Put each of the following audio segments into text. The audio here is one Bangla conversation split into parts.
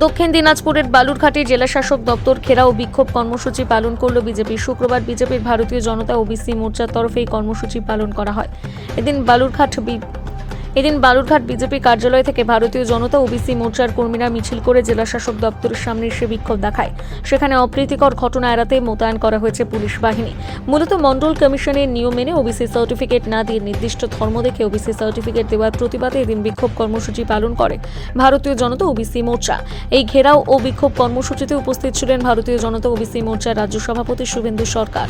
দক্ষিণ দিনাজপুরের বালুরঘাটে জেলাশাসক দপ্তর ঘেরাও বিক্ষোভ কর্মসূচি পালন করল বিজেপি। শুক্রবার বিজেপির ভারতীয় জনতা ওবিসি মোর্চার তরফে এই কর্মসূচি পালন করা হয়। এদিন বালুরঘাট বিজেপি কার্যালয় থেকে ভারতীয় জনতা ওবিসি মোর্চার কর্মীরা মিছিল করে জেলাশাসক দপ্তরের সামনে এসে বিক্ষোভ দেখায়। সেখানে অপ্রীতিকর ঘটনা এড়াতে মোতায়েন করা হয়েছে পুলিশ বাহিনী। মূলত মন্ডল কমিশনের নিয়ম মেনে ওবিসি সার্টিফিকেট না দিয়ে নির্দিষ্ট ধর্ম দেখে ওবিসি সার্টিফিকেট দেওয়ার প্রতিবাদে এদিন বিক্ষোভ কর্মসূচি পালন করে ভারতীয় জনতা ওবিসি মোর্চা। এই ঘেরাও ও বিক্ষোভ কর্মসূচিতে উপস্থিত ছিলেন ভারতীয় জনতা ওবিসি মোর্চার রাজ্য সভাপতি শুভেন্দু সরকার,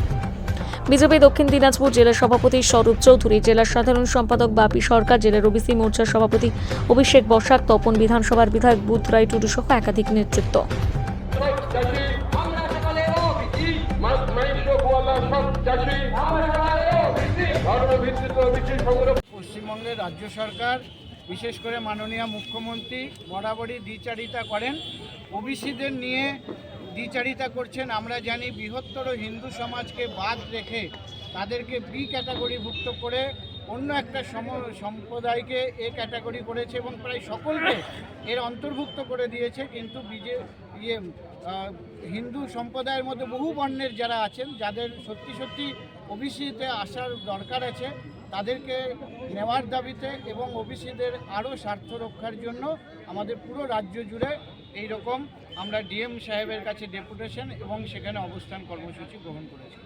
বিজেপি দক্ষিণ দিনাজপুর জেলা সভাপতি স্বরূপ চৌধুরী, জেলার সাধারণ সম্পাদক বাপি সরকার, জেলার ওবিসি মোর্চার সভাপতি অভিষেক বসাক, তপন বিধানসভার বিধায়ক বুধ রায় টুডু সহ একাধিক নেতৃত্ব। পশ্চিমবঙ্গের রাজ্য সরকার বিশেষ করে মাননীয় মুখ্যমন্ত্রী বরাবরই দ্বিচারিতা করেন, ওবিসিদের নিয়ে দ্বিচারিতা করছেন। আমরা জানি বৃহত্তর হিন্দু সমাজকে বাদ রেখে তাদেরকে বি ক্যাটাগরিভুক্ত করে অন্য একটা সম্প্রদায়কে এ ক্যাটাগরি করেছে এবং প্রায় সকলকে এর অন্তর্ভুক্ত করে দিয়েছে। কিন্তু হিন্দু সম্প্রদায়ের মধ্যে বহু বর্ণের যারা আছেন, যাদের সত্যি ওবিসিতে আসার দরকার আছে, তাদেরকে নেওয়ার দাবিতে এবং ওবিসিদের আরও স্বার্থ রক্ষার জন্য আমাদের পুরো রাজ্য জুড়ে এই রকম আমরা ডিএম সাহেবের কাছে ডেপুটেশন এবং সেখানে অবস্থান কর্মসূচি গ্রহণ করেছি।